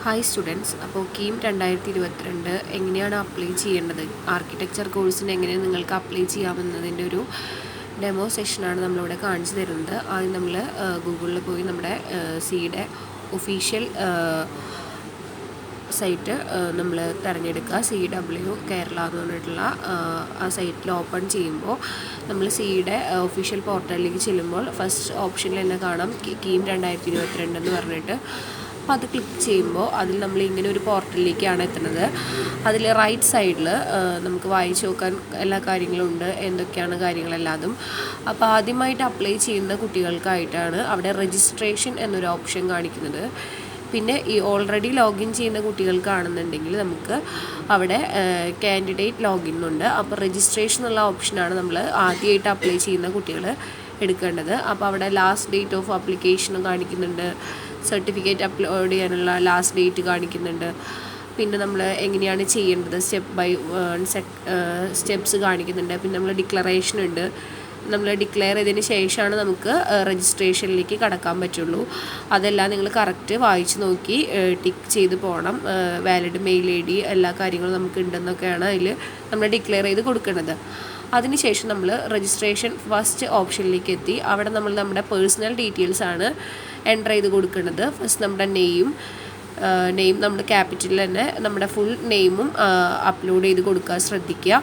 Hi students, അപ്പോൾ കീം 2022 എങ്ങനെയാണ് apply ചെയ്യേണ്ടത്, ആർക്കിടെക്ചർ കോഴ്സിന് എങ്ങനെ നിങ്ങൾക്ക് അപ്ലൈ ചെയ്യാമെന്നതിൻ്റെ ഒരു ഡെമോ സെഷനാണ് നമ്മളിവിടെ കാണിച്ചു തരുന്നത്. ആദ്യം നമ്മൾ ഗൂഗിളിൽ പോയി നമ്മുടെ സിയുടെ ഒഫീഷ്യൽ സൈറ്റ് നമ്മൾ തിരഞ്ഞെടുക്കുക. 𝐶W കേരള എന്ന് പറഞ്ഞിട്ടുള്ള ആ സൈറ്റിൽ ഓപ്പൺ ചെയ്യുമ്പോൾ നമ്മൾ സിയുടെ ഒഫീഷ്യൽ പോർട്ടലിലേക്ക് ചെല്ലുമ്പോൾ ഫസ്റ്റ് ഓപ്ഷനിൽ തന്നെ കാണാം കീം 2022 എന്ന് പറഞ്ഞിട്ട്. അപ്പോൾ അത് ക്ലിക്ക് ചെയ്യുമ്പോൾ അതിൽ നമ്മൾ ഇങ്ങനെ ഒരു പോർട്ടലിലേക്കാണ് എത്തുന്നത്. അതിൽ റൈറ്റ് സൈഡിൽ നമുക്ക് വായിച്ച് നോക്കാൻ എല്ലാ കാര്യങ്ങളും ഉണ്ട്, എന്തൊക്കെയാണ് കാര്യങ്ങളെല്ലാതും. അപ്പോൾ ആദ്യമായിട്ട് അപ്ലൈ ചെയ്യുന്ന കുട്ടികൾക്കായിട്ടാണ് അവിടെ രജിസ്ട്രേഷൻ എന്നൊരു ഓപ്ഷൻ കാണിക്കുന്നത്. പിന്നെ ഈ ഓൾറെഡി ലോഗിൻ ചെയ്യുന്ന കുട്ടികൾക്കാണെന്നുണ്ടെങ്കിൽ നമുക്ക് അവിടെ കാൻഡിഡേറ്റ് ലോഗിൻ ഉണ്ട്. അപ്പോൾ രജിസ്ട്രേഷൻ എന്നുള്ള ഓപ്ഷനാണ് നമ്മൾ ആദ്യമായിട്ട് അപ്ലൈ ചെയ്യുന്ന കുട്ടികൾ എടുക്കേണ്ടത്. അപ്പോൾ അവിടെ ലാസ്റ്റ് ഡേറ്റ് ഓഫ് ആപ്ലിക്കേഷനും കാണിക്കുന്നുണ്ട്, സർട്ടിഫിക്കറ്റ് അപ്ലോഡ് ചെയ്യാനുള്ള ലാസ്റ്റ് ഡേറ്റ് കാണിക്കുന്നുണ്ട്. പിന്നെ നമ്മൾ എങ്ങനെയാണ് ചെയ്യേണ്ടത് സ്റ്റെപ്പ് ബൈ സ്റ്റെപ്സ് കാണിക്കുന്നുണ്ട്. പിന്നെ നമ്മൾ ഡിക്ലറേഷൻ ഉണ്ട്. നമ്മൾ ഡിക്ലെയർ ചെയ്തതിന് ശേഷമാണ് നമുക്ക് രജിസ്ട്രേഷനിലേക്ക് കടക്കാൻ പറ്റുള്ളൂ. അതെല്ലാം നിങ്ങൾ കറക്റ്റ് വായിച്ച് നോക്കി ടിക്ക് ചെയ്ത് പോകണം. വാലിഡ് മെയിൽ ID എല്ലാ കാര്യങ്ങളും നമുക്ക് ഉണ്ടെന്നൊക്കെയാണ് അതിൽ നമ്മൾ ഡിക്ലെയർ ചെയ്ത് കൊടുക്കുന്നത്. അതിനുശേഷം നമ്മൾ രജിസ്ട്രേഷൻ ഫസ്റ്റ് ഓപ്ഷനിലേക്ക് എത്തി. അവിടെ നമ്മൾ നമ്മുടെ പേഴ്സണൽ ഡീറ്റെയിൽസ് ആണ് എൻ്റർ ചെയ്ത് കൊടുക്കുന്നത്. ഫസ്റ്റ് നമ്മുടെ നെയിം നമ്മുടെ ക്യാപിറ്റലിൽ തന്നെ നമ്മുടെ ഫുൾ നെയിമും അപ്ലോഡ് ചെയ്ത് കൊടുക്കാൻ ശ്രദ്ധിക്കുക.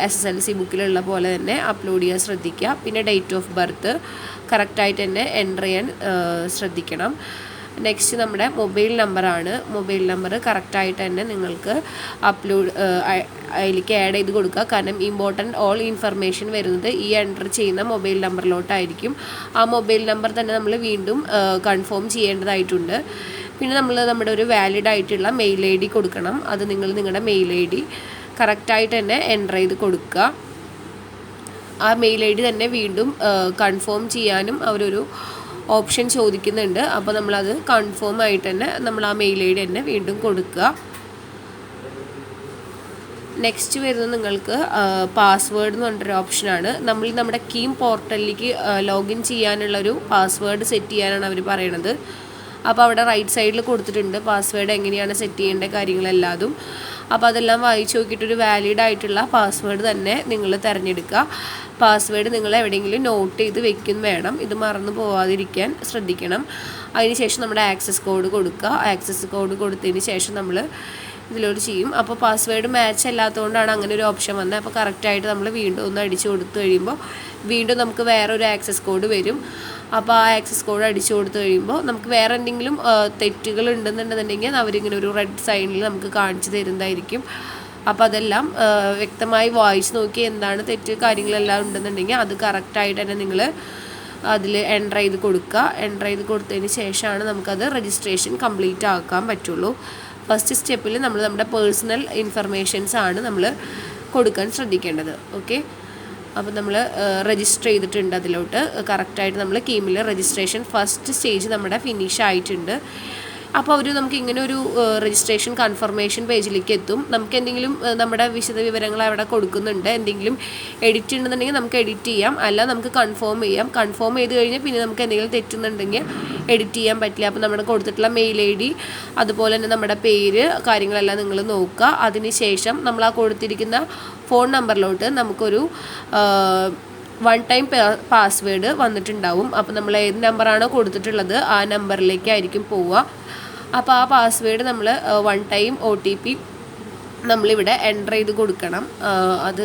SSLC ബുക്കിലുള്ള പോലെ തന്നെ അപ്ലോഡ് ചെയ്യാൻ ശ്രദ്ധിക്കുക. പിന്നെ ഡേറ്റ് ഓഫ് ബർത്ത് കറക്റ്റായിട്ട് തന്നെ എൻ്റർ ചെയ്യാൻ ശ്രദ്ധിക്കണം. നെക്സ്റ്റ് നമ്മുടെ മൊബൈൽ നമ്പറാണ്. മൊബൈൽ നമ്പർ കറക്റ്റായിട്ട് തന്നെ നിങ്ങൾക്ക് അതിലേക്ക് ആഡ് ചെയ്ത് കൊടുക്കുക. കാരണം ഇമ്പോർട്ടൻറ്റ് ഓൾ ഇൻഫർമേഷൻ വരുന്നത് ഈ എൻ്റർ ചെയ്യുന്ന മൊബൈൽ നമ്പറിലോട്ടായിരിക്കും. ആ മൊബൈൽ നമ്പർ തന്നെ നമ്മൾ വീണ്ടും കൺഫേം ചെയ്യേണ്ടതായിട്ടുണ്ട്. പിന്നെ നമ്മൾ നമ്മുടെ ഒരു വാലിഡ് ആയിട്ടുള്ള മെയിൽ ID കൊടുക്കണം. അത് നിങ്ങളുടെ മെയിൽ ID കറക്റ്റായിട്ട് തന്നെ എൻ്റർ ചെയ്ത് കൊടുക്കുക. ആ മെയിൽ ID തന്നെ വീണ്ടും കൺഫേം ചെയ്യാനും അവരൊരു ഓപ്ഷൻ ചോദിക്കുന്നുണ്ട്. അപ്പോൾ നമ്മളത് കൺഫേം ആയിട്ട് തന്നെ നമ്മൾ ആ മെയിൽ ID തന്നെ വീണ്ടും കൊടുക്കുക. നെക്സ്റ്റ് വരുന്നത് നിങ്ങൾക്ക് പാസ്വേഡ് എന്ന് പറഞ്ഞൊരു ഓപ്ഷനാണ്. നമ്മൾ നമ്മുടെ കീം പോർട്ടലിലേക്ക് ലോഗിൻ ചെയ്യാനുള്ളൊരു പാസ്വേഡ് സെറ്റ് ചെയ്യാനാണ് അവർ പറയണത്. അപ്പോൾ അവിടെ റൈറ്റ് സൈഡിൽ കൊടുത്തിട്ടുണ്ട് പാസ്വേഡ് എങ്ങനെയാണ് സെറ്റ് ചെയ്യേണ്ട കാര്യങ്ങളെല്ലാതും. അപ്പോൾ അതെല്ലാം വായിച്ച് നോക്കിയിട്ടൊരു വാലിഡ് ആയിട്ടുള്ള പാസ്വേഡ് തന്നെ നിങ്ങൾ തിരഞ്ഞെടുക്കുക. പാസ്വേഡ് നിങ്ങൾ എവിടെയെങ്കിലും നോട്ട് ചെയ്ത് വെക്കും വേണം. ഇത് മറന്നു പോവാതിരിക്കാൻ ശ്രദ്ധിക്കണം. അതിനുശേഷം നമ്മുടെ ആക്സസ് കോഡ് കൊടുക്കുക. ആക്സസ് കോഡ് കൊടുത്തതിന് ശേഷം നമ്മൾ ഇതിലോട്ട് ചെയ്യും. അപ്പോൾ പാസ്വേഡ് മാച്ച് അല്ലാത്തതുകൊണ്ടാണ് അങ്ങനെ ഒരു ഓപ്ഷൻ വന്നത്. അപ്പോൾ കറക്റ്റായിട്ട് നമ്മൾ വീണ്ടും ഒന്ന് അടിച്ചു കൊടുത്തു കഴിയുമ്പോൾ വീണ്ടും നമുക്ക് വേറൊരു ആക്സസ് കോഡ് വരും. അപ്പോൾ ആ ആക്സസ് കോഡ് അടിച്ചു കൊടുത്തു കഴിയുമ്പോൾ നമുക്ക് വേറെ എന്തെങ്കിലും തെറ്റുകൾ ഉണ്ടെന്നുണ്ടെന്നുണ്ടെങ്കിൽ അവരിങ്ങനെ ഒരു റെഡ് സൈനിൽ നമുക്ക് കാണിച്ചു തരുന്നതായിരിക്കും. അപ്പോൾ അതെല്ലാം വ്യക്തമായി വായിച്ച് നോക്കി എന്താണ് തെറ്റ് കാര്യങ്ങളെല്ലാം ഉണ്ടെന്നുണ്ടെങ്കിൽ അത് കറക്റ്റായിട്ട് തന്നെ നിങ്ങൾ അതിൽ എൻ്റർ ചെയ്ത് കൊടുക്കുക. എൻ്റർ ചെയ്ത് കൊടുത്തതിന് ശേഷമാണ് നമുക്കത് രജിസ്ട്രേഷൻ കംപ്ലീറ്റ് ആക്കാൻ പറ്റുള്ളൂ. ഫസ്റ്റ് സ്റ്റെപ്പിൽ നമ്മൾ നമ്മുടെ പേഴ്സണൽ ഇൻഫർമേഷൻസ് ആണ് നമ്മൾ കൊടുക്കാൻ ശ്രദ്ധിക്കേണ്ടത്. ഓക്കെ, അപ്പോൾ നമ്മൾ രജിസ്റ്റർ ചെയ്തിട്ടുണ്ട്. അതിലോട്ട് കറക്റ്റായിട്ട് നമ്മൾ കീമിൽ രജിസ്ട്രേഷൻ ഫസ്റ്റ് സ്റ്റേജ് നമ്മുടെ ഫിനിഷ് ആയിട്ടുണ്ട്. അപ്പോൾ അവർ നമുക്ക് ഇങ്ങനെ ഒരു രജിസ്ട്രേഷൻ കൺഫർമേഷൻ പേജിലേക്ക് എത്തും. നമുക്ക് എന്തെങ്കിലും നമ്മുടെ വിശദ വിവരങ്ങൾ അവിടെ കൊടുക്കുന്നുണ്ട്. എന്തെങ്കിലും എഡിറ്റ് ഉണ്ടെന്നുണ്ടെങ്കിൽ നമുക്ക് എഡിറ്റ് ചെയ്യാം, അല്ല നമുക്ക് കൺഫേം ചെയ്യാം. കൺഫേം ചെയ്ത് കഴിഞ്ഞാൽ പിന്നെ നമുക്ക് എന്തെങ്കിലും തെറ്റുന്നുണ്ടെങ്കിൽ എഡിറ്റ് ചെയ്യാൻ പറ്റില്ല. അപ്പോൾ നമ്മുടെ കൊടുത്തിട്ടുള്ള മെയിൽ ID അതുപോലെ തന്നെ നമ്മുടെ പേര് കാര്യങ്ങളെല്ലാം നിങ്ങൾ നോക്കുക. അതിന് ശേഷം നമ്മൾ ആ കൊടുത്തിരിക്കുന്ന ഫോൺ നമ്പറിലോട്ട് നമുക്കൊരു വൺ ടൈം പാസ്വേഡ് വന്നിട്ടുണ്ടാവും. അപ്പോൾ നമ്മൾ ഏത് നമ്പറാണോ കൊടുത്തിട്ടുള്ളത് ആ നമ്പറിലേക്കായിരിക്കും പോവുക. അപ്പോൾ ആ പാസ്വേഡ് നമ്മൾ വൺ ടൈം OTP നമ്മളിവിടെ എൻ്റർ ചെയ്ത് കൊടുക്കണം. അത്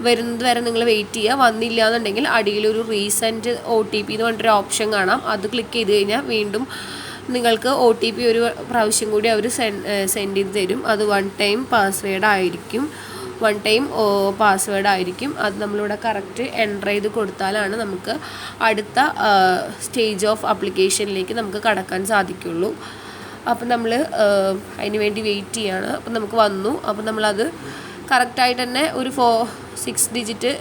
വരുന്നത് വരെ നിങ്ങൾ വെയിറ്റ് ചെയ്യുക. വന്നില്ല എന്നുണ്ടെങ്കിൽ അടിയിലൊരു റീസെൻറ്റ് OTP എന്ന് പറഞ്ഞൊരു ഓപ്ഷൻ കാണാം. അത് ക്ലിക്ക് ചെയ്ത് കഴിഞ്ഞാൽ വീണ്ടും നിങ്ങൾക്ക് OTP ഒരു പ്രാവശ്യം കൂടി അവർ സെൻഡ് ചെയ്ത് തരും. അത് വൺ ടൈം പാസ്വേഡ് ആയിരിക്കും. വൺ ടൈം പാസ്വേഡ് ആയിരിക്കും. അത് നമ്മളിവിടെ കറക്റ്റ് എൻ്റർ ചെയ്ത് കൊടുത്താലാണ് നമുക്ക് അടുത്ത സ്റ്റേജ് ഓഫ് ആപ്ലിക്കേഷനിലേക്ക് നമുക്ക് കടക്കാൻ സാധിക്കുള്ളൂ. അപ്പം നമ്മൾ അതിന് വേണ്ടി വെയിറ്റ് ചെയ്യാണ്. അപ്പം നമുക്ക് വന്നു. അപ്പം നമ്മളത് കറക്റ്റായിട്ട് തന്നെ ഒരു 6 ഡിജിറ്റ്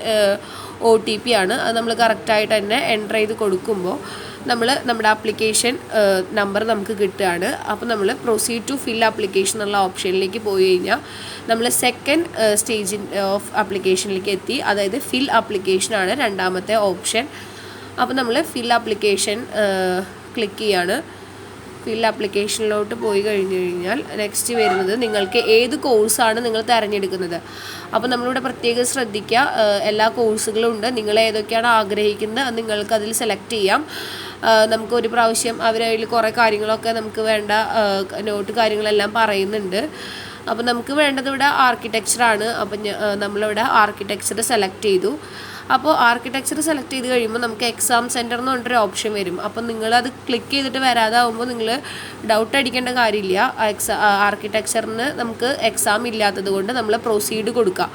OTP ആണ്. അത് നമ്മൾ കറക്റ്റായിട്ട് തന്നെ എൻ്റർ ചെയ്ത് കൊടുക്കുമ്പോൾ നമ്മുടെ ആപ്ലിക്കേഷൻ നമ്പർ നമുക്ക് കിട്ടുകയാണ്. അപ്പോൾ നമ്മൾ പ്രൊസീഡ് ടു ഫിൽ ആപ്ലിക്കേഷൻ എന്നുള്ള ഓപ്ഷനിലേക്ക് പോയി കഴിഞ്ഞാൽ നമ്മൾ സെക്കൻഡ് സ്റ്റേജ് ഓഫ് ആപ്ലിക്കേഷനിലേക്ക് എത്തി. അതായത് ഫിൽ ആപ്ലിക്കേഷനാണ് രണ്ടാമത്തെ ഓപ്ഷൻ. അപ്പോൾ നമ്മൾ ഫിൽ ആപ്ലിക്കേഷൻ ക്ലിക്ക് ചെയ്യാണ്. ഫിൽ ആപ്ലിക്കേഷനിലോട്ട് പോയി കഴിഞ്ഞ് കഴിഞ്ഞാൽ നെക്സ്റ്റ് വരുന്നത് നിങ്ങൾക്ക് ഏത് കോഴ്സാണ് നിങ്ങൾ തിരഞ്ഞെടുക്കുന്നത്. അപ്പോൾ നമ്മളിവിടെ പ്രത്യേകം ശ്രദ്ധിക്കുക, എല്ലാ കോഴ്സുകളും ഉണ്ട്. നിങ്ങൾ ഏതൊക്കെയാണ് ആഗ്രഹിക്കുന്നത് അത് നിങ്ങൾക്ക് അതിൽ സെലക്ട് ചെയ്യാം. നമുക്ക് ഒരു പ്രാവശ്യം അവരതിൽ കുറേ കാര്യങ്ങളൊക്കെ നമുക്ക് വേണ്ട നോട്ട് കാര്യങ്ങളെല്ലാം പറയുന്നുണ്ട്. അപ്പോൾ നമുക്ക് വേണ്ടത് ഇവിടെ ആർക്കിടെക്ചറാണ്. അപ്പം നമ്മളിവിടെ ആർക്കിടെക്ചർ സെലക്ട് ചെയ്തു. അപ്പോൾ ആർക്കിടെക്ചർ സെലക്ട് ചെയ്ത് കഴിയുമ്പോൾ നമുക്ക് എക്സാം സെൻറ്റർ എന്ന് പറഞ്ഞൊരു ഓപ്ഷൻ വരും. അപ്പം നിങ്ങളത് ക്ലിക്ക് ചെയ്തിട്ട് വരാതാവുമ്പോൾ നിങ്ങൾ ഡൗട്ട് അടിക്കേണ്ട കാര്യമില്ല. ആർക്കിടെക്ചറിന് നമുക്ക് എക്സാം ഇല്ലാത്തത് കൊണ്ട് നമ്മൾ പ്രൊസീഡ് കൊടുക്കുക.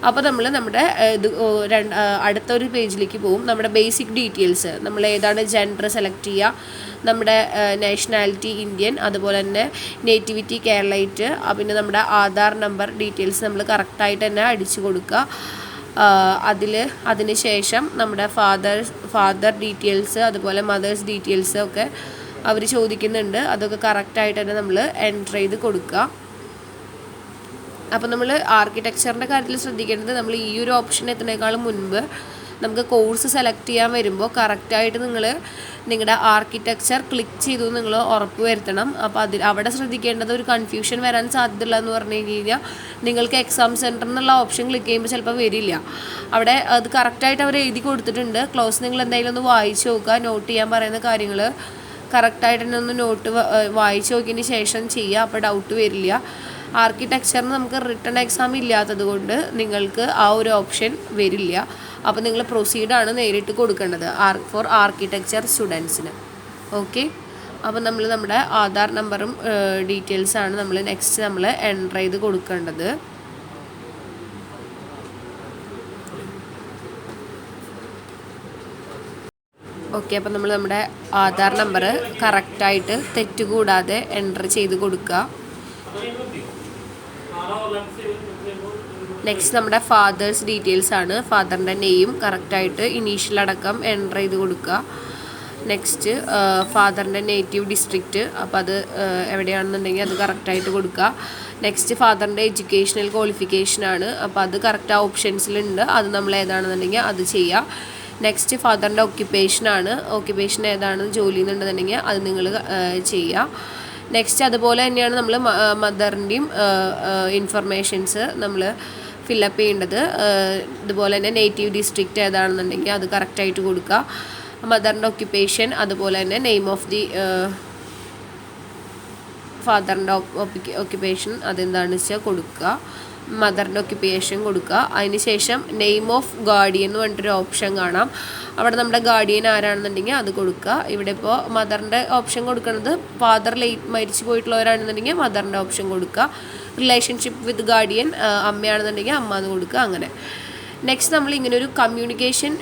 അപ്പോൾ നമ്മൾ നമ്മുടെ അടുത്തൊരു പേജിലേക്ക് പോകും. നമ്മുടെ ബേസിക് ഡീറ്റെയിൽസ്, നമ്മൾ ഏതാണ് ജെൻഡർ സെലക്ട് ചെയ്യുക, നമ്മുടെ നാഷണാലിറ്റി ഇന്ത്യൻ, അതുപോലെ തന്നെ നേറ്റിവിറ്റി കേരളൈറ്റ്, പിന്നെ നമ്മുടെ ആധാർ നമ്പർ ഡീറ്റെയിൽസ് നമ്മൾ കറക്റ്റായിട്ട് തന്നെ അടിച്ചു കൊടുക്കുക. അതിന് ശേഷം നമ്മുടെ ഫാദർ ഡീറ്റെയിൽസ് അതുപോലെ മദേഴ്സ് ഡീറ്റെയിൽസ് ഒക്കെ അവർ ചോദിക്കുന്നുണ്ട്. അതൊക്കെ കറക്റ്റായിട്ട് തന്നെ നമ്മൾ എൻ്റർ ചെയ്ത് കൊടുക്കുക. അപ്പോൾ നമ്മൾ ആർക്കിടെക്ചറിൻ്റെ കാര്യത്തിൽ ശ്രദ്ധിക്കേണ്ടത്, നമ്മൾ ഈ ഒരു ഓപ്ഷൻ എത്തുന്നതിനേക്കാളും മുൻപ് നമുക്ക് കോഴ്സ് സെലക്ട് ചെയ്യാൻ വരുമ്പോൾ കറക്റ്റായിട്ട് നിങ്ങൾ നിങ്ങളുടെ ആർക്കിടെക്ചർ ക്ലിക്ക് ചെയ്തു നിങ്ങൾ ഉറപ്പ് വരുത്തണം. അപ്പോൾ അവിടെ ശ്രദ്ധിക്കേണ്ടത് ഒരു കൺഫ്യൂഷൻ വരാൻ സാധ്യതയുള്ള എന്ന് പറഞ്ഞു കഴിഞ്ഞാൽ നിങ്ങൾക്ക് എക്സാം സെൻറ്റർ എന്നുള്ള ഓപ്ഷൻ ക്ലിക്ക് ചെയ്യുമ്പോൾ ചിലപ്പോൾ വരില്ല. അവിടെ അത് കറക്റ്റായിട്ട് അവർ എഴുതി കൊടുത്തിട്ടുണ്ട്. ക്ലോസ് നിങ്ങൾ എന്തായാലും ഒന്ന് വായിച്ച് നോക്കുക. നോട്ട് ചെയ്യാൻ പറയുന്ന കാര്യങ്ങൾ കറക്റ്റായിട്ട് തന്നെ ഒന്ന് വായിച്ച് നോക്കിയതിന് ശേഷം ചെയ്യുക. അപ്പോൾ ഡൗട്ട് വരില്ല. ആർക്കിടെക്ചറിന് നമുക്ക് റിട്ടൺ എക്സാം ഇല്ലാത്തത് കൊണ്ട് നിങ്ങൾക്ക് ആ ഒരു ഓപ്ഷൻ വരില്ല. അപ്പോൾ നിങ്ങൾ പ്രൊസീഡാണ് നേരിട്ട് കൊടുക്കേണ്ടത് ഫോർ ആർക്കിടെക്ചർ സ്റ്റുഡൻസിന്. ഓക്കെ, അപ്പോൾ നമ്മൾ നമ്മുടെ ആധാർ നമ്പറും ഡീറ്റെയിൽസാണ് നമ്മൾ നെക്സ്റ്റ് നമ്മൾ എൻ്റർ ചെയ്ത് കൊടുക്കേണ്ടത്. ഓക്കെ, അപ്പോൾ നമ്മൾ നമ്മുടെ ആധാർ നമ്പർ കറക്റ്റായിട്ട് തെറ്റുകൂടാതെ എൻ്റർ ചെയ്ത് കൊടുക്കുക. നെക്സ്റ്റ് നമ്മുടെ ഫാദേഴ്സ് ഡീറ്റെയിൽസ് ആണ്. ഫാദറിൻ്റെ നെയിം കറക്റ്റായിട്ട് ഇനീഷ്യൽ അടക്കം എൻ്റർ ചെയ്ത് കൊടുക്കുക. നെക്സ്റ്റ് ഫാദറിൻ്റെ നേറ്റീവ് ഡിസ്ട്രിക്റ്റ്, അപ്പോൾ അത് എവിടെയാണെന്നുണ്ടെങ്കിൽ അത് കറക്റ്റായിട്ട് കൊടുക്കുക. നെക്സ്റ്റ് ഫാദറിൻ്റെ എഡ്യൂക്കേഷണൽ ക്വാളിഫിക്കേഷനാണ്. അപ്പോൾ അത് കറക്റ്റ് ആ ഓപ്ഷൻസിലുണ്ട്. അത് നമ്മൾ ഏതാണെന്നുണ്ടെങ്കിൽ അത് ചെയ്യുക. നെക്സ്റ്റ് ഫാദറിൻ്റെ ഓക്യുപ്പേഷനാണ്. ഓക്യുപ്പേഷൻ ഏതാണെന്ന് ജോലി എന്നുണ്ടെന്നുണ്ടെങ്കിൽ അത് നിങ്ങൾ ചെയ്യുക. നെക്സ്റ്റ് അതുപോലെ തന്നെയാണ് നമ്മൾ മദറിൻ്റെയും ഇൻഫർമേഷൻസ് നമ്മൾ ഫില്ലപ്പ് ചെയ്യേണ്ടത്. ഇതുപോലെ തന്നെ നേറ്റീവ് ഡിസ്ട്രിക്റ്റ് ഏതാണെന്നുണ്ടെങ്കിൽ അത് കറക്റ്റായിട്ട് കൊടുക്കുക. മദറിൻ്റെ ഓക്യുപ്പേഷൻ, അതുപോലെ തന്നെ നെയിം ഓഫ് ദി ഫാദറിൻ്റെ ഓക്യുപ്പേഷൻ അതെന്താണെന്ന് വെച്ചാൽ കൊടുക്കുക. മദറിൻ്റെ ഓക്യുപ്പേഷൻ കൊടുക്കുക. അതിനുശേഷം നെയിം ഓഫ് ഗാർഡിയൻ എന്ന് പറഞ്ഞിട്ടൊരു ഓപ്ഷൻ കാണാം. അവിടെ നമ്മുടെ ഗാർഡിയൻ ആരാണെന്നുണ്ടെങ്കിൽ അത് കൊടുക്കുക. ഇവിടെ ഇപ്പോൾ മദറിൻ്റെ ഓപ്ഷൻ കൊടുക്കുന്നത് ഫാദർ മരിച്ചു പോയിട്ടുള്ളവരാണെന്നുണ്ടെങ്കിൽ മദറിൻ്റെ ഓപ്ഷൻ കൊടുക്കുക. റിലേഷൻഷിപ്പ് വിത്ത് ഗാർഡിയൻ അമ്മയാണെന്നുണ്ടെങ്കിൽ അമ്മ എന്ന് കൊടുക്കുക. അങ്ങനെ നെക്സ്റ്റ് നമ്മൾ ഇങ്ങനെ ഒരു കമ്മ്യൂണിക്കേഷൻ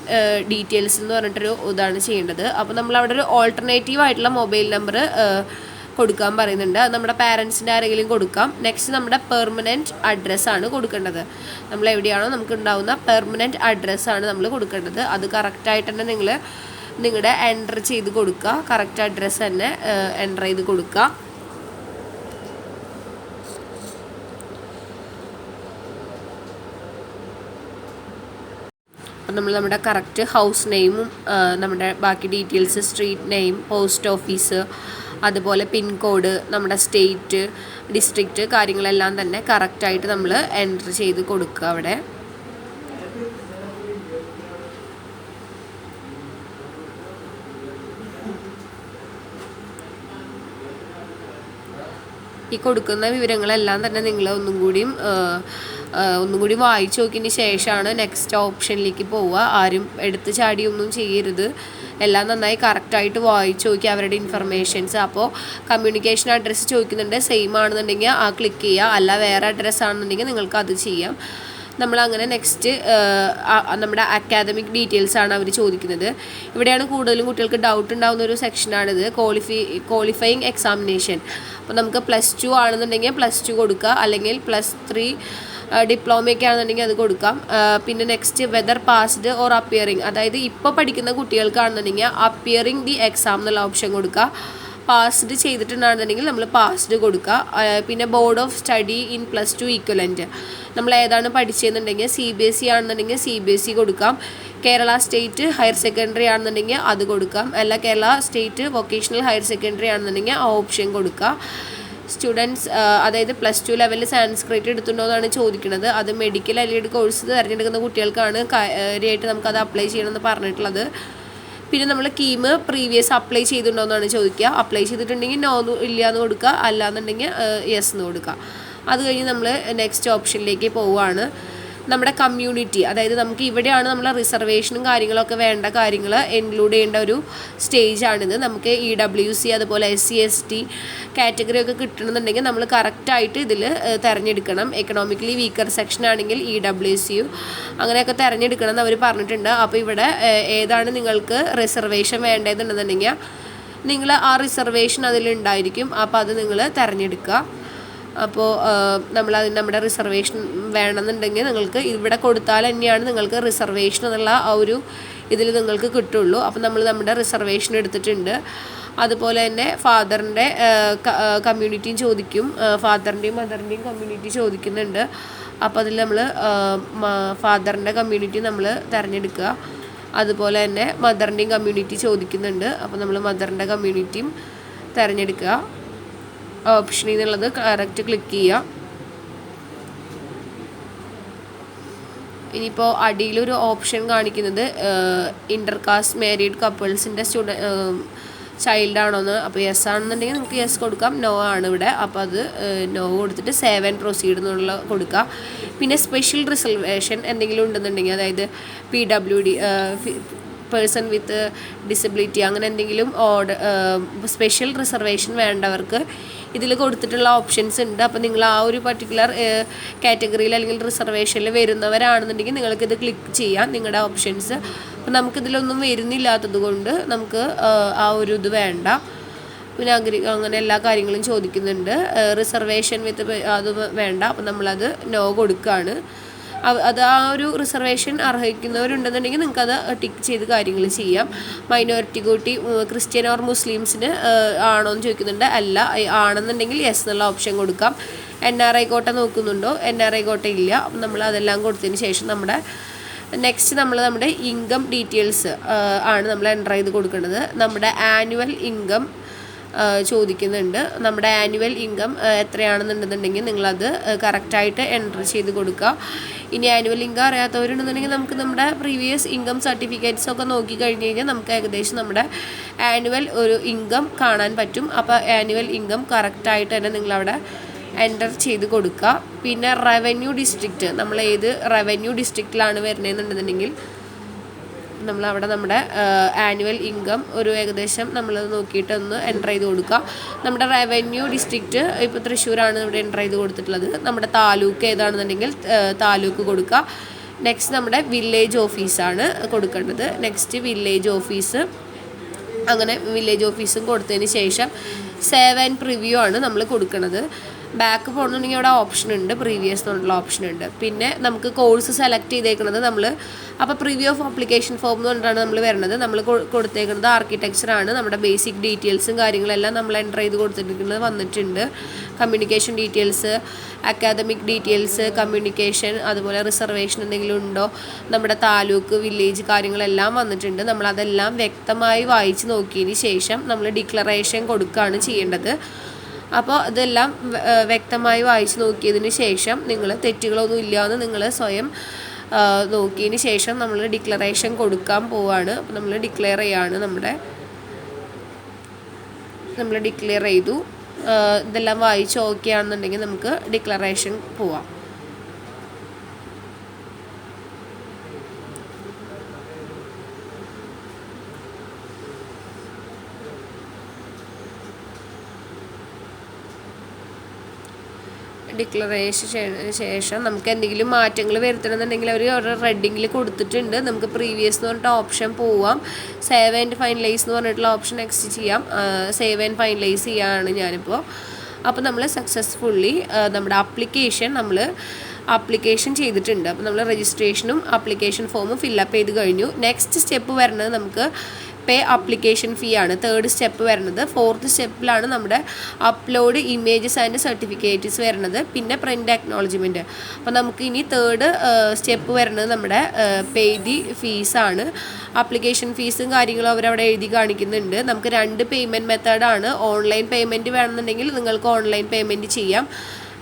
ഡീറ്റെയിൽസ് എന്ന് പറഞ്ഞിട്ടൊരു ഇതാണ് ചെയ്യേണ്ടത്. അപ്പോൾ നമ്മൾ അവിടെ ഒരു ഓൾട്ടർനേറ്റീവ് ആയിട്ടുള്ള മൊബൈൽ നമ്പർ കൊടുക്കാൻ പറയുന്നുണ്ട്. അത് നമ്മുടെ പാരൻസിൻ്റെ ആരെങ്കിലും കൊടുക്കാം. നെക്സ്റ്റ് നമ്മുടെ പെർമനൻറ്റ് അഡ്രസ്സാണ് കൊടുക്കേണ്ടത്. നമ്മൾ എവിടെയാണോ നമുക്ക് ഉണ്ടാവുന്ന പെർമനൻറ്റ് അഡ്രസ്സാണ് നമ്മൾ കൊടുക്കേണ്ടത്. അത് കറക്റ്റായിട്ട് തന്നെ നിങ്ങളുടെ എൻ്റർ ചെയ്ത് കൊടുക്കുക. കറക്റ്റ് അഡ്രസ്സ് തന്നെ എൻ്റർ ചെയ്ത് കൊടുക്കുക. അപ്പം നമ്മൾ നമ്മുടെ കറക്റ്റ് ഹൗസ് നെയിമും നമ്മുടെ ബാക്കി details, street name, post office, അതുപോലെ പിൻകോഡ്, നമ്മുടെ സ്റ്റേറ്റ്, ഡിസ്ട്രിക്റ്റ് കാര്യങ്ങളെല്ലാം തന്നെ കറക്റ്റായിട്ട് നമ്മൾ എൻ്റർ ചെയ്ത് കൊടുക്കുക. അവിടെ ഈ കൊടുക്കുന്ന വിവരങ്ങളെല്ലാം തന്നെ നിങ്ങൾ ഒന്നും കൂടി വായിച്ചു നോക്കിയതിന് ശേഷമാണ് നെക്സ്റ്റ് ഓപ്ഷനിലേക്ക് പോവുക. ആരും എടുത്ത് ചാടിയൊന്നും ചെയ്യരുത്. എല്ലാം നന്നായി കറക്റ്റായിട്ട് വായിച്ച് നോക്കി അവരുടെ ഇൻഫർമേഷൻസ്. അപ്പോൾ കമ്മ്യൂണിക്കേഷൻ അഡ്രസ്സ് ചോദിക്കുന്നുണ്ട്, സെയിം ആണെന്നുണ്ടെങ്കിൽ ആ ക്ലിക്ക് ചെയ്യുക. അല്ല വേറെ അഡ്രസ്സ് ആണെന്നുണ്ടെങ്കിൽ നിങ്ങൾക്ക് അത് ചെയ്യാം. നമ്മളങ്ങനെ നെക്സ്റ്റ് നമ്മുടെ അക്കാദമിക് ഡീറ്റെയിൽസാണ് അവർ ചോദിക്കുന്നത്. ഇവിടെയാണ് കൂടുതലും കുട്ടികൾക്ക് ഡൗട്ട് ഉണ്ടാകുന്ന ഒരു സെക്ഷനാണിത്, ക്വാളിഫയിങ് എക്സാമിനേഷൻ. അപ്പോൾ നമുക്ക് +2 ആണെന്നുണ്ടെങ്കിൽ +2 കൊടുക്കുക, അല്ലെങ്കിൽ +3 ഡിപ്ലോമയൊക്കെ ആണെന്നുണ്ടെങ്കിൽ അത് കൊടുക്കാം. പിന്നെ next whether passed or appearing, അതായത് ഇപ്പോൾ പഠിക്കുന്ന കുട്ടികൾക്കാണെന്നുണ്ടെങ്കിൽ അപ്പിയറിങ് ദി എക്സാം എന്നുള്ള ഓപ്ഷൻ കൊടുക്കുക. പാസ്ഡ് ചെയ്തിട്ടുണ്ടാണെന്നുണ്ടെങ്കിൽ നമ്മൾ പാസ്ഡ് കൊടുക്കുക. പിന്നെ board of study in +2 equivalent നമ്മൾ ഏതാണ് പഠിച്ചതെന്നുണ്ടെങ്കിൽ CBSE ആണെന്നുണ്ടെങ്കിൽ CBSE കൊടുക്കാം. കേരള സ്റ്റേറ്റ് ഹയർ സെക്കൻഡറി ആണെന്നുണ്ടെങ്കിൽ അത് കൊടുക്കാം. അല്ല Kerala state vocational higher secondary ആണെന്നുണ്ടെങ്കിൽ ആ ഓപ്ഷൻ കൊടുക്കുക. സ്റ്റുഡൻസ് അതായത് +2 ലെവലിൽ സാൻസ്ക്രിറ്റ് എടുത്തിട്ടുണ്ടോ എന്നാണ് ചോദിക്കുന്നത്. അത് മെഡിക്കൽ അല്ലെങ്കിൽ കോഴ്സ് തിരഞ്ഞെടുക്കുന്ന കുട്ടികൾക്കാണ് കാര്യമായിട്ട് നമുക്കത് അപ്ലൈ ചെയ്യണമെന്ന് പറഞ്ഞിട്ടുള്ളത്. പിന്നെ നമ്മൾ കീം പ്രീവിയസ് അപ്ലൈ ചെയ്തിട്ടുണ്ടോ എന്നാണ് ചോദിക്കുക. അപ്ലൈ ചെയ്തിട്ടുണ്ടെങ്കിൽ നോ ഇല്ല എന്ന് കൊടുക്കുക, അല്ലാന്നുണ്ടെങ്കിൽ യെസ് എന്ന് കൊടുക്കുക. അത് കഴിഞ്ഞ് നമ്മൾ നെക്സ്റ്റ് ഓപ്ഷനിലേക്ക് പോവുകയാണ്. നമ്മുടെ കമ്മ്യൂണിറ്റി, അതായത് നമുക്ക് ഇവിടെയാണ് നമ്മളെ റിസർവേഷനും കാര്യങ്ങളൊക്കെ വേണ്ട കാര്യങ്ങൾ ഇൻക്ലൂഡ് ചെയ്യേണ്ട ഒരു സ്റ്റേജാണിത്. നമുക്ക് EWC അതുപോലെ SC ST കാറ്റഗറി ഒക്കെ കിട്ടണമെന്നുണ്ടെങ്കിൽ നമ്മൾ കറക്റ്റായിട്ട് ഇതിൽ തിരഞ്ഞെടുക്കണം. എക്കണോമിക്കലി വീക്കർ സെക്ഷൻ ആണെങ്കിൽ EWC അങ്ങനെയൊക്കെ തിരഞ്ഞെടുക്കണം എന്ന് അവർ പറഞ്ഞിട്ടുണ്ട്. അപ്പോൾ ഇവിടെ ഏതാണ് നിങ്ങൾക്ക് റിസർവേഷൻ വേണ്ടതെന്നുണ്ടെന്നുണ്ടെങ്കിൽ നിങ്ങൾ ആ റിസർവേഷൻ അതിലുണ്ടായിരിക്കും. അപ്പോൾ അത് നിങ്ങൾ തിരഞ്ഞെടുക്കുക. അപ്പോൾ നമ്മുടെ റിസർവേഷൻ വേണമെന്നുണ്ടെങ്കിൽ നിങ്ങൾക്ക് ഇവിടെ കൊടുത്താൽ തന്നെയാണ് നിങ്ങൾക്ക് റിസർവേഷൻ എന്നുള്ള ആ ഒരു ഇതിൽ നിങ്ങൾക്ക് കിട്ടുള്ളൂ. അപ്പോൾ നമ്മൾ നമ്മുടെ റിസർവേഷൻ എടുത്തിട്ടുണ്ട്. അതുപോലെ തന്നെ ഫാദറിൻ്റെ കമ്മ്യൂണിറ്റിയും ചോദിക്കും, ഫാദറിൻ്റെയും മദറിൻ്റെയും കമ്മ്യൂണിറ്റി ചോദിക്കുന്നുണ്ട്. അപ്പോൾ അതിൽ നമ്മൾ ഫാദറിൻ്റെ കമ്മ്യൂണിറ്റി നമ്മൾ തിരഞ്ഞെടുക്കുക. അതുപോലെ തന്നെ മദറിൻ്റെയും കമ്മ്യൂണിറ്റി ചോദിക്കുന്നുണ്ട്. അപ്പോൾ നമ്മൾ മദറിൻ്റെ കമ്മ്യൂണിറ്റിയും തിരഞ്ഞെടുക്കുക. ഓപ്ഷനിൽ നിന്നുള്ളത് കറക്റ്റ് ക്ലിക്ക് ചെയ്യുക. ഇനിയിപ്പോൾ അടിയിലൊരു ഓപ്ഷൻ കാണിക്കുന്നത് ഇൻ്റർകാസ്റ്റ് മാരീഡ് കപ്പിൾസിൻ്റെ ചൈൽഡാണോന്ന്. അപ്പോൾ യെസ് ആണെന്നുണ്ടെങ്കിൽ നിങ്ങൾക്ക് യെസ് കൊടുക്കാം, നോ ആണ് ഇവിടെ. അപ്പോൾ അത് നോ കൊടുത്തിട്ട് സേവ് ആൻഡ് പ്രൊസീഡ് എന്നുള്ള കൊടുക്കുക. പിന്നെ സ്പെഷ്യൽ റിസർവേഷൻ എന്തെങ്കിലും ഉണ്ടെന്നുണ്ടെങ്കിൽ, അതായത് PWD പേഴ്സൺ വിത്ത് ഡിസബിലിറ്റി അങ്ങനെ എന്തെങ്കിലും സ്പെഷ്യൽ റിസർവേഷൻ വേണ്ടവർക്ക് ഇതിൽ കൊടുത്തിട്ടുള്ള ഓപ്ഷൻസ് ഉണ്ട്. അപ്പോൾ നിങ്ങൾ ആ ഒരു പർട്ടിക്കുലർ കാറ്റഗറിയിൽ അല്ലെങ്കിൽ റിസർവേഷനിൽ വരുന്നവരാണെന്നുണ്ടെങ്കിൽ നിങ്ങൾക്കിത് ക്ലിക്ക് ചെയ്യാം, നിങ്ങളുടെ ഓപ്ഷൻസ്. അപ്പോൾ നമുക്കിതിലൊന്നും വരുന്നില്ലാത്തത് കൊണ്ട് നമുക്ക് ആ ഒരു ഇത് വേണ്ട. പിന്നെ അങ്ങനെ എല്ലാ കാര്യങ്ങളും ചോദിക്കുന്നുണ്ട്. റിസർവേഷൻ വിത്ത് അത് വേണ്ട. അപ്പോൾ നമ്മളത് നോ കൊടുക്കുകയാണ്. അത് ആ ഒരു റിസർവേഷൻ അർഹിക്കുന്നവരുണ്ടെന്നുണ്ടെങ്കിൽ നിങ്ങൾക്കത് ടിക്ക് ചെയ്ത് കാര്യങ്ങൾ ചെയ്യാം. മൈനോറിറ്റി കൂട്ടി ക്രിസ്ത്യൻ ഓർ മുസ്ലിംസിന് ആണോ എന്ന് ചോദിക്കുന്നുണ്ട്. അല്ല ആണെന്നുണ്ടെങ്കിൽ യെസ് എന്നുള്ള ഓപ്ഷൻ കൊടുക്കാം. NRI കോട്ട നോക്കുന്നുണ്ടോ? NRI കോട്ട ഇല്ല. അപ്പം നമ്മൾ അതെല്ലാം കൊടുത്തതിന് ശേഷം നമ്മുടെ നമ്മുടെ ഇൻകം ഡീറ്റെയിൽസ് ആണ് നമ്മൾ എൻ്റർ ചെയ്ത് കൊടുക്കേണ്ടത്. നമ്മുടെ ആനുവൽ ഇൻകം ചോദിക്കുന്നുണ്ട്. നമ്മുടെ ആനുവൽ ഇൻകം എത്രയാണെന്നുണ്ടെന്നുണ്ടെങ്കിൽ നിങ്ങളത് കറക്റ്റായിട്ട് എൻ്റർ ചെയ്ത് കൊടുക്കുക. ഇനി ആനുവൽ ഇൻകം അറിയാത്തവരുണ്ടെന്നുണ്ടെങ്കിൽ നമുക്ക് നമ്മുടെ പ്രീവിയസ് ഇൻകം സർട്ടിഫിക്കറ്റ്സ് ഒക്കെ നോക്കി കഴിഞ്ഞ് കഴിഞ്ഞാൽ നമുക്ക് ഏകദേശം നമ്മുടെ ആനുവൽ ഒരു ഇൻകം കാണാൻ പറ്റും. അപ്പോൾ ആനുവൽ ഇൻകം കറക്റ്റായിട്ട് തന്നെ നിങ്ങളവിടെ എൻ്റർ ചെയ്ത് കൊടുക്കുക. പിന്നെ റവന്യൂ ഡിസ്ട്രിക്റ്റ്, നമ്മൾ ഏത് റവന്യൂ ഡിസ്ട്രിക്റ്റിലാണ് വരുന്നതെന്നുണ്ടെന്നുണ്ടെങ്കിൽ നമ്മളവിടെ നമ്മുടെ ആനുവൽ ഇൻകം ഒരു ഏകദേശം നമ്മൾ നോക്കിയിട്ടൊന്ന് എൻ്റർ ചെയ്ത് കൊടുക്കുക. നമ്മുടെ റവന്യൂ ഡിസ്ട്രിക്റ്റ് ഇപ്പോൾ തൃശ്ശൂരാണ് ഇവിടെ എൻ്റർ ചെയ്ത് കൊടുത്തിട്ടുള്ളത്. നമ്മുടെ താലൂക്ക് ഏതാണെന്നുണ്ടെങ്കിൽ താലൂക്ക് കൊടുക്കുക. നെക്സ്റ്റ് നമ്മുടെ വില്ലേജ് ഓഫീസാണ് കൊടുക്കേണ്ടത്. Next village office. അങ്ങനെ വില്ലേജ് ഓഫീസും കൊടുത്തതിന് ശേഷം സേവ് ആൻഡ് പ്രിവ്യൂ ആണ് നമ്മൾ കൊടുക്കുന്നത്. ബാക്ക് പോകണമെന്നുണ്ടെങ്കിൽ അവിടെ ഓപ്ഷൻ ഉണ്ട്, പ്രീവിയസ് എന്നുള്ള ഓപ്ഷൻ ഉണ്ട്. പിന്നെ നമുക്ക് കോഴ്സ് സെലക്ട് ചെയ്തേക്കുന്നത് നമ്മൾ അപ്പോൾ പ്രിവ്യൂ ഓഫ് ആപ്ലിക്കേഷൻ ഫോം എന്ന് പറഞ്ഞിട്ടാണ് നമ്മൾ വരുന്നത്. നമ്മൾ കൊടുത്തേക്കുന്നത് ആർക്കിടെക്ചറാണ്. നമ്മുടെ ബേസിക് ഡീറ്റെയിൽസും കാര്യങ്ങളെല്ലാം നമ്മൾ എൻ്റർ ചെയ്ത് കൊടുത്തിരിക്കുന്നത് വന്നിട്ടുണ്ട്. Communication details, academic details, communication, അതുപോലെ റിസർവേഷൻ എന്തെങ്കിലും ഉണ്ടോ, നമ്മുടെ താലൂക്ക്, വില്ലേജ് കാര്യങ്ങളെല്ലാം വന്നിട്ടുണ്ട്. നമ്മളതെല്ലാം വ്യക്തമായി വായിച്ച് നോക്കിയതിന് ശേഷം നമ്മൾ ഡിക്ലറേഷൻ കൊടുക്കുകയാണ് ചെയ്യേണ്ടത്. അപ്പോൾ ഇതെല്ലാം വ്യക്തമായി വായിച്ച് നോക്കിയതിന് ശേഷം നിങ്ങൾ തെറ്റുകളൊന്നും ഇല്ലയെന്ന് നിങ്ങൾ സ്വയം നോക്കിയതിന് ശേഷം നമ്മൾ ഡിക്ലറേഷൻ കൊടുക്കാൻ പോവുകയാണ്. അപ്പോൾ നമ്മൾ ഡിക്ലെയർ ചെയ്യാണ്. നമ്മൾ ഡിക്ലെയർ ചെയ്തു. ഇതെല്ലാം വായിച്ച് ഓക്കെ ആണെന്നുണ്ടെങ്കിൽ നമുക്ക് ഡിക്ലറേഷൻ പോവാം. ഡിക്ലറേഷൻ ശേഷം നമുക്ക് എന്തെങ്കിലും മാറ്റങ്ങൾ വരുത്തണമെന്നുണ്ടെങ്കിൽ അവർ റെഡിങ്ങിൽ കൊടുത്തിട്ടുണ്ട്. നമുക്ക് പ്രീവിയസ് എന്ന് പറഞ്ഞിട്ട് ഓപ്ഷൻ പോവാം. സേവ് ആൻഡ് ഫൈനലൈസ് എന്ന് പറഞ്ഞിട്ടുള്ള ഓപ്ഷൻ നെക്സ്റ്റ് ചെയ്യാം. സേവ് ആൻഡ് ഫൈനലൈസ് ചെയ്യുകയാണ് ഞാനിപ്പോൾ. അപ്പോൾ നമ്മൾ സക്സസ്ഫുള്ളി നമ്മുടെ ആപ്ലിക്കേഷൻ ചെയ്തിട്ടുണ്ട്. അപ്പോൾ നമ്മൾ രജിസ്ട്രേഷനും ആപ്ലിക്കേഷൻ ഫോമും ഫില്ലപ്പ് ചെയ്ത് കഴിഞ്ഞു. നെക്സ്റ്റ് സ്റ്റെപ്പ് വരുന്നത് നമുക്ക് പേ ആപ്ലിക്കേഷൻ ഫീ ആണ് 3rd സ്റ്റെപ്പ് വരുന്നത്. 4th സ്റ്റെപ്പിലാണ് നമ്മുടെ അപ്ലോഡ് ഇമേജസ് ആൻഡ് സർട്ടിഫിക്കറ്റ്സ് വരുന്നത്, പിന്നെ പ്രിൻ്റ് അക്നോളജ്മെൻറ്റ്. അപ്പോൾ നമുക്ക് ഇനി 3rd സ്റ്റെപ്പ് വരുന്നത് നമ്മുടെ പേ ദി ഫീസാണ്. ആപ്ലിക്കേഷൻ ഫീസും കാര്യങ്ങളും അവരവിടെ എഴുതി കാണിക്കുന്നുണ്ട്. നമുക്ക് 2 പേയ്മെൻറ്റ് മെത്തേഡാണ്. ഓൺലൈൻ പേയ്മെൻറ്റ് വേണമെന്നുണ്ടെങ്കിൽ നിങ്ങൾക്ക് ഓൺലൈൻ പേയ്മെൻറ്റ് ചെയ്യാം,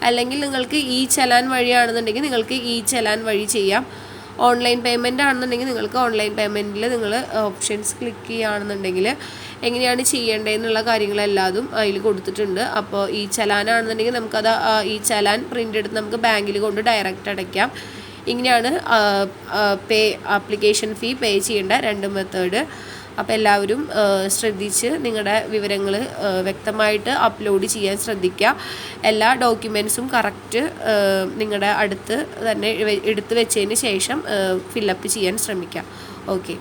അല്ലെങ്കിൽ നിങ്ങൾക്ക് ചലാൻ വഴിയാണെന്നുണ്ടെങ്കിൽ നിങ്ങൾക്ക് ചലാൻ വഴി ചെയ്യാം. ഓൺലൈൻ പേയ്മെൻ്റ് ആണെന്നുണ്ടെങ്കിൽ നിങ്ങൾക്ക് ഓൺലൈൻ പേയ്മെൻറ്റിൽ നിങ്ങൾ ഓപ്ഷൻസ് ക്ലിക്ക് ചെയ്യുകയാണെന്നുണ്ടെങ്കിൽ എങ്ങനെയാണ് ചെയ്യേണ്ടതെന്നുള്ള കാര്യങ്ങളെല്ലാതും അതിൽ കൊടുത്തിട്ടുണ്ട്. അപ്പോൾ ചലാനാണെന്നുണ്ടെങ്കിൽ നമുക്കത് ചലാൻ പ്രിൻ്റ് എടുത്ത് നമുക്ക് ബാങ്കിൽ കൊണ്ട് ഡയറക്റ്റ് അടയ്ക്കാം. ഇങ്ങനെയാണ് പേ ആപ്ലിക്കേഷൻ ഫീ പേ ചെയ്യേണ്ട 2 മെത്തേഡ്. അപ്പോൾ എല്ലാവരും ശ്രദ്ധിച്ച് നിങ്ങളുടെ വിവരങ്ങൾ വ്യക്തമായിട്ട് അപ്ലോഡ് ചെയ്യാൻ ശ്രദ്ധിക്കുക. എല്ലാ ഡോക്യുമെൻറ്റ്സും കറക്റ്റ് നിങ്ങളുടെ അടുത്ത് തന്നെ എടുത്ത് വെച്ചതിന് ശേഷം ഫില്ലപ്പ് ചെയ്യാൻ ശ്രമിക്കുക. ഓക്കെ.